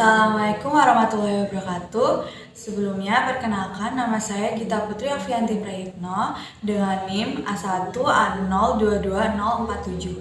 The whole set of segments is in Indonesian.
Assalamualaikum warahmatullahi wabarakatuh. Sebelumnya, perkenalkan nama saya Gita Putri Afianti Prayitno dengan NIM A1A0220047.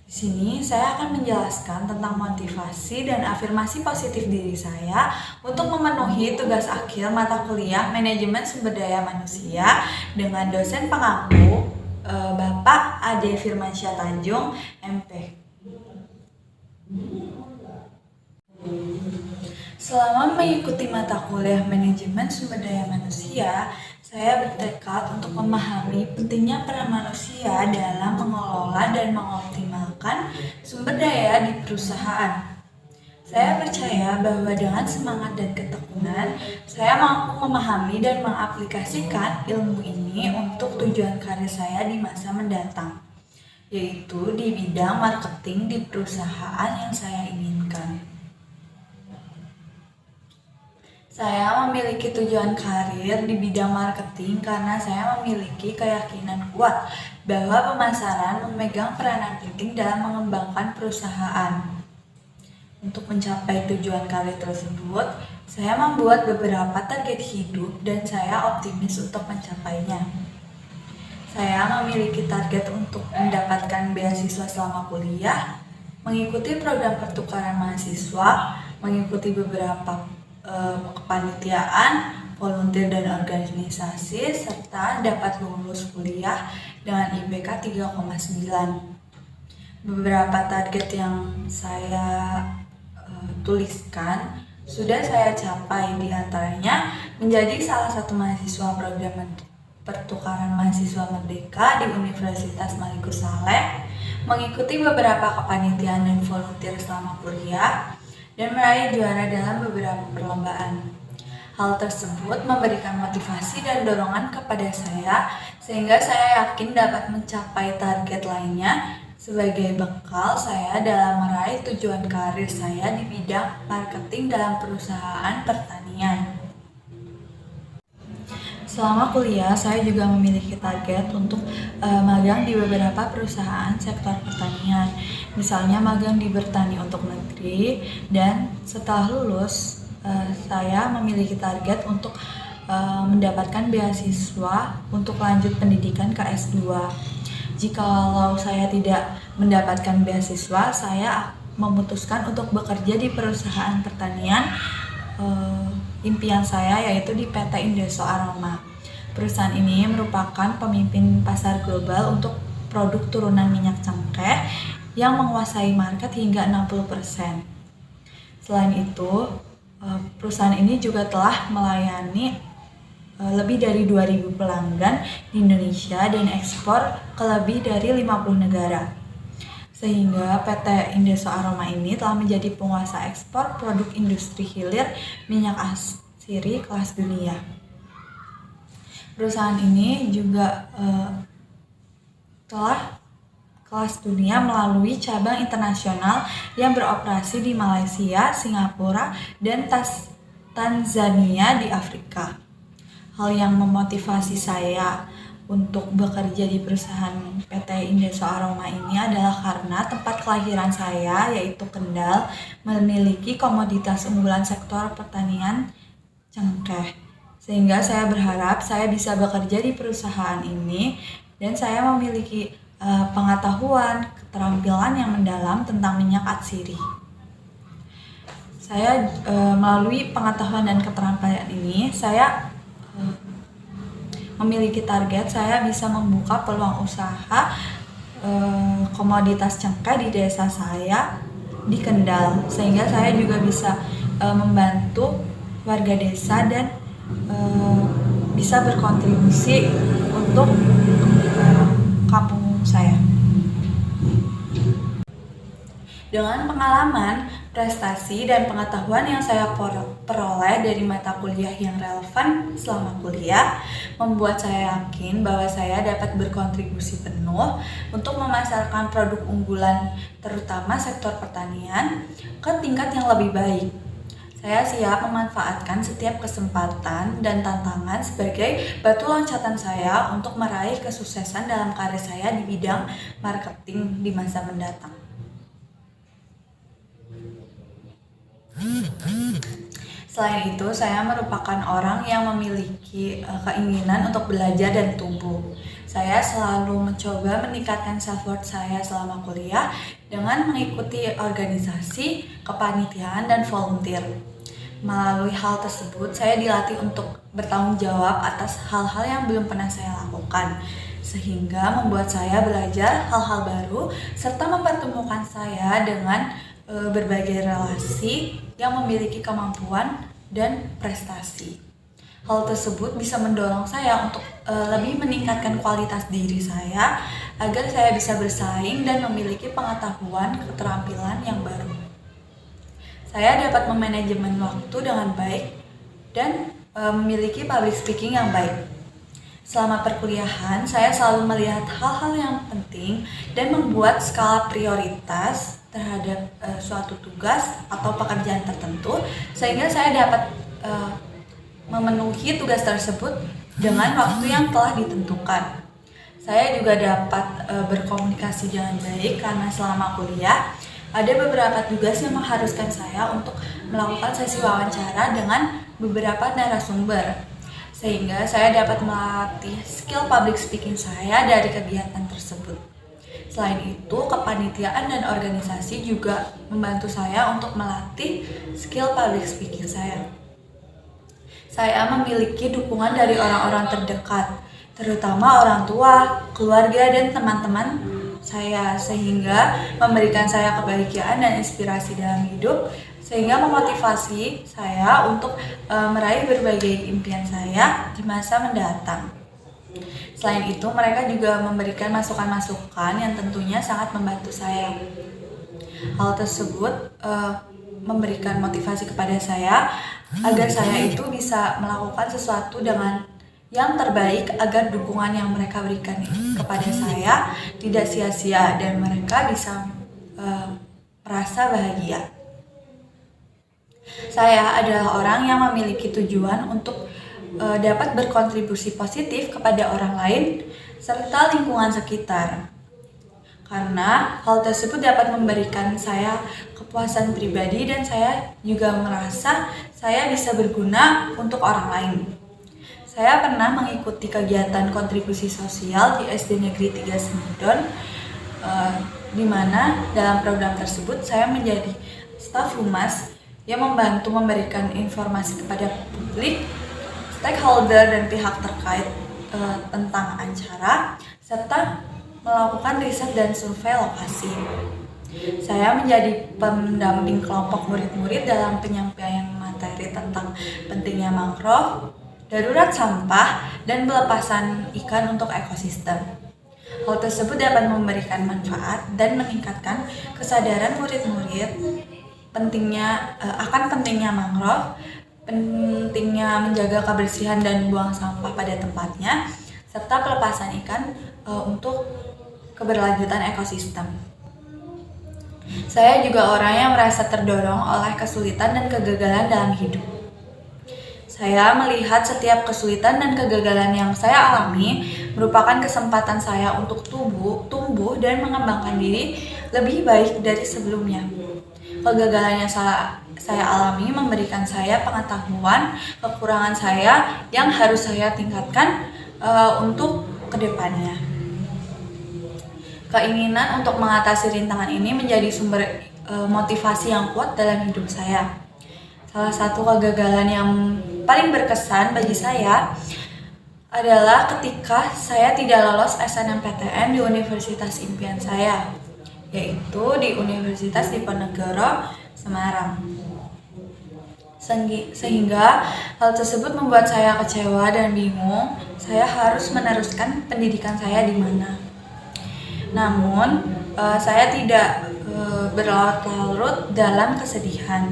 Di sini saya akan menjelaskan tentang motivasi dan afirmasi positif diri saya untuk memenuhi tugas akhir mata kuliah Manajemen Sumber Daya Manusia dengan dosen pengampu Bapak Ade Firmansyah Tanjung, MP. Selama mengikuti mata kuliah Manajemen Sumber Daya Manusia, saya bertekad untuk memahami pentingnya peran manusia dalam mengelola dan mengoptimalkan sumber daya di perusahaan. Saya percaya bahwa dengan semangat dan ketekunan, saya mampu memahami dan mengaplikasikan ilmu ini untuk tujuan karir saya di masa mendatang, yaitu di bidang marketing di perusahaan yang saya inginkan. Saya memiliki tujuan karir di bidang marketing karena saya memiliki keyakinan kuat bahwa pemasaran memegang peranan penting dalam mengembangkan perusahaan. Untuk mencapai tujuan karir tersebut, saya membuat beberapa target hidup dan saya optimis untuk mencapainya. Saya memiliki target untuk mendapatkan beasiswa selama kuliah, mengikuti program pertukaran mahasiswa, mengikuti beberapa kepanitiaan, volunteer dan organisasi, serta dapat lulus kuliah dengan IPK 3,9. Beberapa target yang saya tuliskan sudah saya capai, di antaranya menjadi salah satu mahasiswa program pertukaran mahasiswa merdeka di Universitas Malikus Saleh, mengikuti beberapa kepanitiaan dan volunteer selama kuliah, dan meraih juara dalam beberapa perlombaan. Hal tersebut memberikan motivasi dan dorongan kepada saya sehingga saya yakin dapat mencapai target lainnya sebagai bekal saya dalam meraih tujuan karir saya di bidang marketing dalam perusahaan pertanian. Selama kuliah, saya juga memiliki target untuk magang di beberapa perusahaan sektor pertanian. Misalnya magang di Bertani untuk Negeri, dan setelah lulus, saya memiliki target untuk mendapatkan beasiswa untuk lanjut pendidikan ke S2. Jikalau saya tidak mendapatkan beasiswa, saya memutuskan untuk bekerja di perusahaan pertanian impian saya, yaitu di PT Indeso Aroma. Perusahaan ini merupakan pemimpin pasar global untuk produk turunan minyak cengkeh yang menguasai market hingga 60%. Selain itu, perusahaan ini juga telah melayani lebih dari 2.000 pelanggan di Indonesia dan ekspor ke lebih dari 50 negara. Sehingga PT Indeso Aroma ini telah menjadi penguasa ekspor produk industri hilir minyak asiri kelas dunia. Perusahaan ini juga telah kelas dunia melalui cabang internasional yang beroperasi di Malaysia, Singapura, dan Tanzania di Afrika. Hal yang memotivasi saya untuk bekerja di perusahaan PT Indeso Aroma ini adalah karena tempat kelahiran saya, yaitu Kendal, memiliki komoditas unggulan sektor pertanian cengkeh. Sehingga saya berharap saya bisa bekerja di perusahaan ini dan saya memiliki pengetahuan, keterampilan yang mendalam tentang minyak atsiri. Saya melalui pengetahuan dan keterampilan ini, saya memiliki target saya bisa membuka peluang usaha komoditas cengkeh di desa saya di Kendal, sehingga saya juga bisa membantu warga desa dan bisa berkontribusi untuk kampung saya. Dengan pengalaman, prestasi, dan pengetahuan yang saya peroleh dari mata kuliah yang relevan selama kuliah, membuat saya yakin bahwa saya dapat berkontribusi penuh untuk memasarkan produk unggulan, terutama sektor pertanian, ke tingkat yang lebih baik. Saya siap memanfaatkan setiap kesempatan dan tantangan sebagai batu loncatan saya untuk meraih kesuksesan dalam karir saya di bidang marketing di masa mendatang. Selain itu, saya merupakan orang yang memiliki keinginan untuk belajar dan tumbuh. Saya selalu mencoba meningkatkan self-worth saya selama kuliah dengan mengikuti organisasi, kepanitiaan, dan volunteer. Melalui hal tersebut, saya dilatih untuk bertanggung jawab atas hal-hal yang belum pernah saya lakukan, sehingga membuat saya belajar hal-hal baru serta mempertemukan saya dengan berbagai relasi yang memiliki kemampuan dan prestasi. Hal tersebut bisa mendorong saya untuk lebih meningkatkan kualitas diri saya agar saya bisa bersaing dan memiliki pengetahuan keterampilan yang baru. Saya dapat memanajemen waktu dengan baik dan memiliki public speaking yang baik. Selama perkuliahan, saya selalu melihat hal-hal yang penting dan membuat skala prioritas terhadap suatu tugas atau pekerjaan tertentu, sehingga saya dapat memenuhi tugas tersebut dengan waktu yang telah ditentukan. Saya juga dapat berkomunikasi dengan baik karena selama kuliah ada beberapa tugas yang mengharuskan saya untuk melakukan sesi wawancara dengan beberapa narasumber, sehingga saya dapat melatih skill public speaking saya dari kegiatan tersebut. Selain itu, kepanitiaan dan organisasi juga membantu saya untuk melatih skill public speaking saya. Saya memiliki dukungan dari orang-orang terdekat, terutama orang tua, keluarga, dan teman-teman saya, sehingga memberikan saya kebahagiaan dan inspirasi dalam hidup, sehingga memotivasi saya untuk meraih berbagai impian saya di masa mendatang. Selain itu, mereka juga memberikan masukan-masukan yang tentunya sangat membantu saya. Hal tersebut memberikan motivasi kepada saya agar saya itu bisa melakukan sesuatu dengan yang terbaik agar dukungan yang mereka berikan kepada saya tidak sia-sia dan mereka bisa merasa bahagia. Saya adalah orang yang memiliki tujuan untuk dapat berkontribusi positif kepada orang lain serta lingkungan sekitar. Karena hal tersebut dapat memberikan saya kepuasan pribadi dan saya juga merasa saya bisa berguna untuk orang lain. Saya pernah mengikuti kegiatan kontribusi sosial di SD Negeri 3 Semidon, di mana dalam program tersebut saya menjadi staf humas yang membantu memberikan informasi kepada publik, stakeholder, dan pihak terkait tentang acara, serta melakukan riset dan survei lokasi. Saya menjadi pendamping kelompok murid-murid dalam penyampaian materi tentang pentingnya mangrove, darurat sampah, dan pelepasan ikan untuk ekosistem. Hal tersebut dapat memberikan manfaat dan meningkatkan kesadaran murid-murid akan pentingnya mangrove, pentingnya menjaga kebersihan dan buang sampah pada tempatnya, serta pelepasan ikan untuk keberlanjutan ekosistem. Saya juga orang yang merasa terdorong oleh kesulitan dan kegagalan dalam hidup. Saya melihat setiap kesulitan dan kegagalan yang saya alami merupakan kesempatan saya untuk tumbuh dan mengembangkan diri lebih baik dari sebelumnya. Kegagalan yang saya alami memberikan saya pengetahuan kekurangan saya yang harus saya tingkatkan untuk kedepannya. Keinginan untuk mengatasi rintangan ini menjadi sumber motivasi yang kuat dalam hidup saya. Salah satu kegagalan yang paling berkesan bagi saya adalah ketika saya tidak lolos SNMPTN di universitas impian saya, yaitu di Universitas Diponegoro, Semarang. Sehingga hal tersebut membuat saya kecewa dan bingung saya harus meneruskan pendidikan saya di mana. Namun, saya tidak berlarut-larut dalam kesedihan.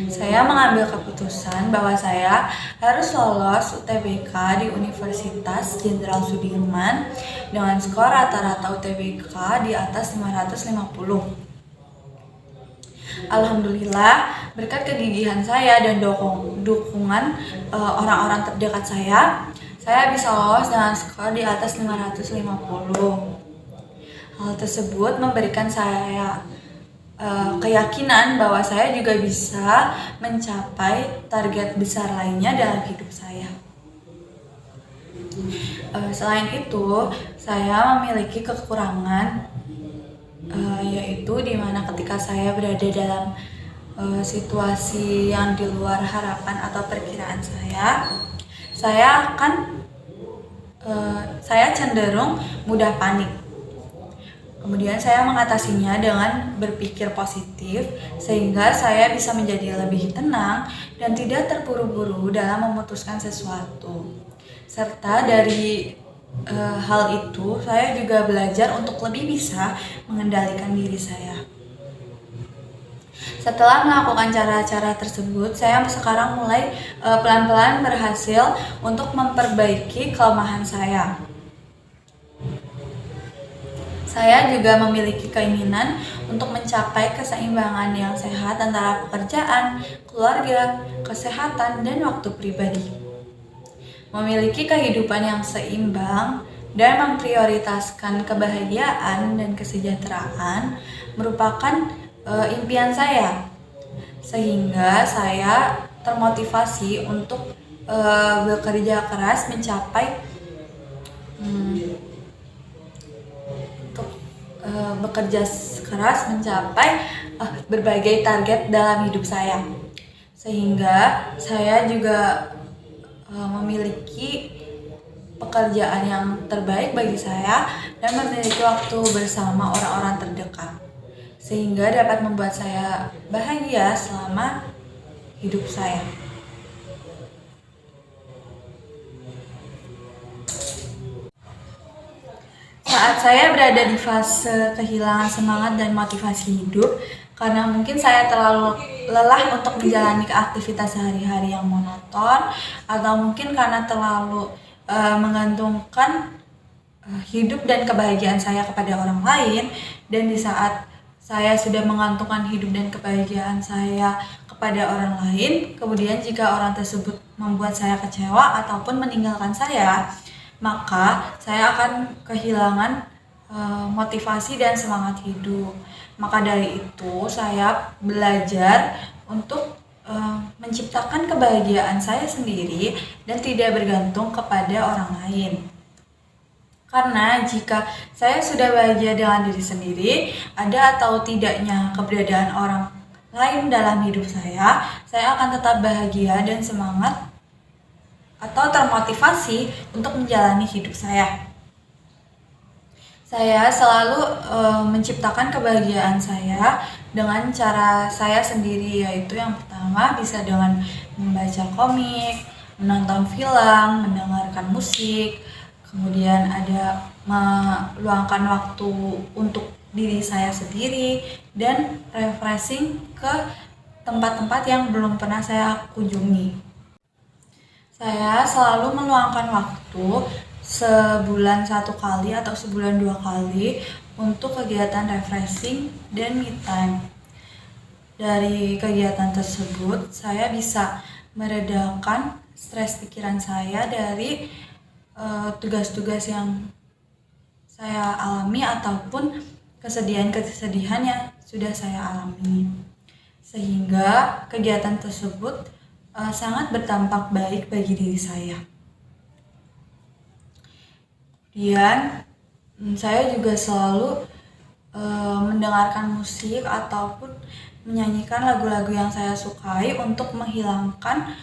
Saya mengambil keputusan bahwa saya harus lolos UTBK di Universitas Jenderal Sudirman dengan skor rata-rata UTBK di atas 550. Alhamdulillah, berkat kegigihan saya dan dukungan orang-orang terdekat saya bisa lolos dengan skor di atas 550. Hal tersebut memberikan saya keyakinan bahwa saya juga bisa mencapai target besar lainnya dalam hidup saya. Selain itu, saya memiliki kekurangan, yaitu dimana ketika saya berada dalam situasi yang di luar harapan atau perkiraan saya cenderung mudah panik. Kemudian saya mengatasinya dengan berpikir positif sehingga saya bisa menjadi lebih tenang dan tidak terburu-buru dalam memutuskan sesuatu. Serta dari hal itu saya juga belajar untuk lebih bisa mengendalikan diri saya. Setelah melakukan cara-cara tersebut, saya sekarang mulai pelan-pelan berhasil untuk memperbaiki kelemahan saya. Saya juga memiliki keinginan untuk mencapai keseimbangan yang sehat antara pekerjaan, keluarga, kesehatan, dan waktu pribadi. Memiliki kehidupan yang seimbang dan memprioritaskan kebahagiaan dan kesejahteraan merupakan impian saya, sehingga saya termotivasi untuk bekerja keras mencapai berbagai target dalam hidup saya, sehingga saya juga memiliki pekerjaan yang terbaik bagi saya dan memiliki waktu bersama orang-orang terdekat, sehingga dapat membuat saya bahagia selama hidup saya. Saat saya berada di fase kehilangan semangat dan motivasi hidup, karena mungkin saya terlalu lelah untuk menjalani aktivitas sehari-hari yang monoton, atau mungkin karena terlalu menggantungkan hidup dan kebahagiaan saya kepada orang lain, dan di saat saya sudah menggantungkan hidup dan kebahagiaan saya kepada orang lain, kemudian jika orang tersebut membuat saya kecewa ataupun meninggalkan saya, maka saya akan kehilangan motivasi dan semangat hidup. Maka dari itu saya belajar untuk menciptakan kebahagiaan saya sendiri dan tidak bergantung kepada orang lain. Karena jika saya sudah bahagia dengan diri sendiri, ada atau tidaknya keberadaan orang lain dalam hidup saya akan tetap bahagia dan semangat atau termotivasi untuk menjalani hidup saya. Saya selalu menciptakan kebahagiaan saya dengan cara saya sendiri, yaitu yang pertama bisa dengan membaca komik, menonton film, mendengarkan musik, kemudian ada meluangkan waktu untuk diri saya sendiri dan refreshing ke tempat-tempat yang belum pernah saya kunjungi. Saya selalu meluangkan waktu sebulan 1 kali atau sebulan 2 kali untuk kegiatan refreshing dan me time. Dari kegiatan tersebut, saya bisa meredakan stres pikiran saya dari tugas-tugas yang saya alami ataupun kesedihan-kesedihan yang sudah saya alami. Sehingga kegiatan tersebut sangat berdampak baik bagi diri saya. Kemudian saya juga selalu mendengarkan musik ataupun menyanyikan lagu-lagu yang saya sukai untuk menghilangkan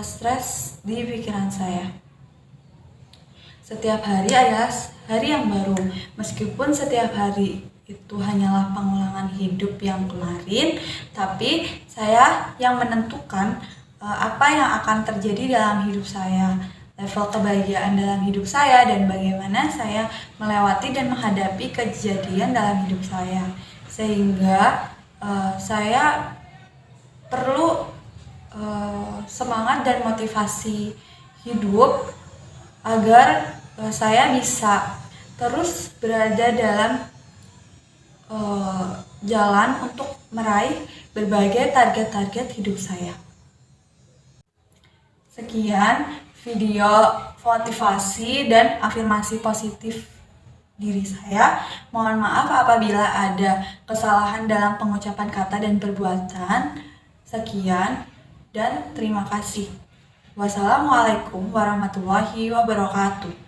stres di pikiran saya. Setiap hari adalah hari yang baru, meskipun setiap hari itu hanyalah pengulangan hidup yang kemarin, tapi saya yang menentukan apa yang akan terjadi dalam hidup saya, level kebahagiaan dalam hidup saya, dan bagaimana saya melewati dan menghadapi kejadian dalam hidup saya. Sehingga saya perlu semangat dan motivasi hidup agar saya bisa terus berada dalam jalan untuk meraih berbagai target-target hidup saya. Sekian video motivasi dan afirmasi positif diri saya. Mohon maaf apabila ada kesalahan dalam pengucapan kata dan perbuatan. Sekian dan terima kasih. Wassalamualaikum warahmatullahi wabarakatuh.